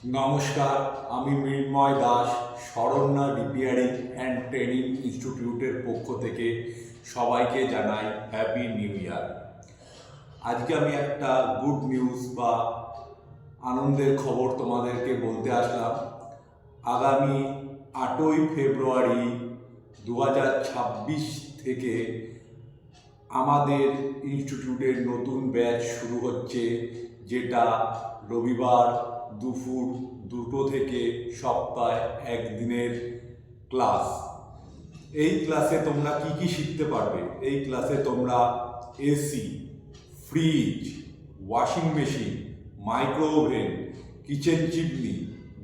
নমস্কার, আমি Mrinmoy Das Saranya repairing and training ইনস্টিটিউটের পক্ষ থেকে সবাইকে জানাই হ্যাপি নিউ ইয়ার। আজকে আমি একটা গুড নিউজ বা আনন্দের খবর তোমাদেরকে বলতে আসলাম। আগামী 8ই ফেব্রুয়ারি 2026 থেকে আমাদের ইনস্টিটিউটের নতুন ব্যাচ শুরু হচ্ছে, যেটা রবিবার দুপুর 2টো থেকে সপ্তাহে একদিনের ক্লাস। এই ক্লাসে তোমরা কি কি শিখতে পারবে? এই ক্লাসে তোমরা AC, fridge, washing machine, micro oven, kitchen chimney,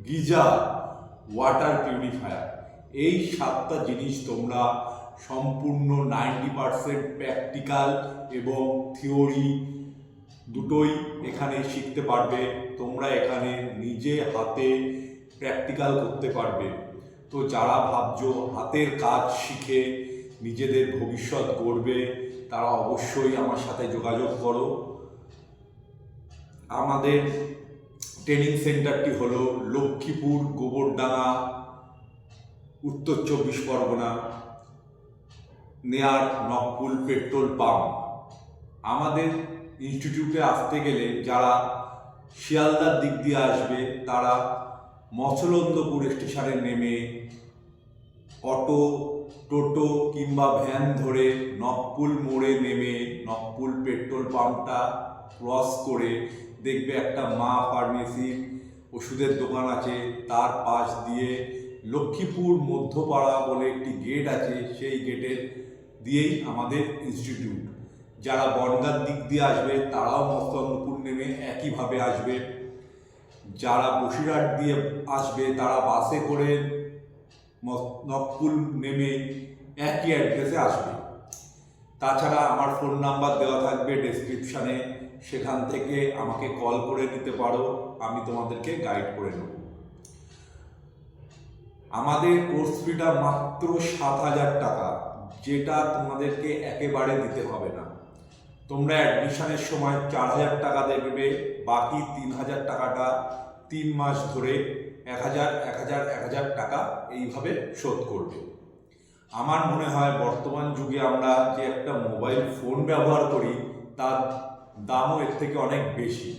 geyser, water purifier, এই 7টা জিনিস তোমরা সম্পূর্ণ 90% প্র্যাকটিক্যাল এবং থিওরি দুটোই এখানে শিখতে পারবে। তোমরা এখানে নিজে হাতে প্র্যাকটিক্যাল করতে পারবে। তো যারা ভাবছো হাতের কাজ শিখে নিজেদের ভবিষ্যৎ গড়বে, তারা অবশ্যই আমার সাথে যোগাযোগ করো। আমাদের ট্রেনিং সেন্টারটি হলো লক্ষ্মীপুর, গোবরডাঙ্গা, উত্তর 24 পরগনা, নেয়ার নককুল পেট্রোল পাম্প। আমাদের ইনস্টিটিউটে আসতে গেলে যারা শিয়ালদার দিক দিয়ে আসবে, তারা মৎস্যলন্দপুর স্টেশনে নেমে অটো, টোটো কিংবা ভ্যান ধরে নককুল মোড়ে নেমে নককুল পেট্রোল পাম্পটা ক্রস করে দেখবে একটা মা ফার্মেসির ওষুধের দোকান আছে। তার পাশ দিয়ে লক্ষ্মীপুর মধ্যপাড়া বলে একটি গেট আছে, সেই গেটের দিয়েই আমাদের ইনস্টিটিউট। যারা বনগাঁর দিক দিয়ে আসবে তারাও মৎস্যলন্দপুর নেমে একইভাবে আসবে। যারা বসিরহাট দিয়ে আসবে তারা বাসে করে নককুল নেমে একই অ্যাড্রেসে আসবে। তাছাড়া আমার ফোন নাম্বার দেওয়া থাকবে ডেসক্রিপশানে, সেখান থেকে আমাকে কল করে নিতে পারো, আমি তোমাদেরকে গাইড করে নেব। আমাদের কোর্স ফিটা মাত্র 7,000 টাকা, যেটা তোমাদেরকে একেবারে দিতে হবে না। তোমরা অ্যাডমিশনের সময় 4,000 টাকা দেবে, বাকি 3,000 টাকাটা 3 মাস ধরে 1,000 টাকা এইভাবে শোধ করবে। আমার মনে হয় বর্তমান যুগে আমরা যে একটা মোবাইল ফোন ব্যবহার করি, তার দামও এর থেকে অনেক বেশি।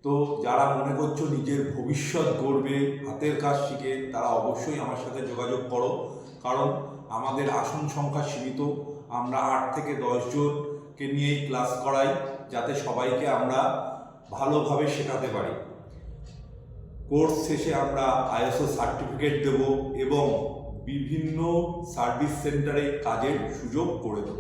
তো যারা মনে করছো নিজের ভবিষ্যৎ গড়বে হাতের কাজ শিখে, তারা অবশ্যই আমার সাথে যোগাযোগ করো। কারণ আমাদের আসন সংখ্যা সীমিত, আমরা 8 থেকে 10 জনকে নিয়েই ক্লাস করাই, যাতে সবাইকে আমরা ভালোভাবে শেখাতে পারি। কোর্স শেষে আমরা আইএসও সার্টিফিকেট দেব এবং বিভিন্ন সার্ভিস সেন্টারে কাজের সুযোগ করে দেব।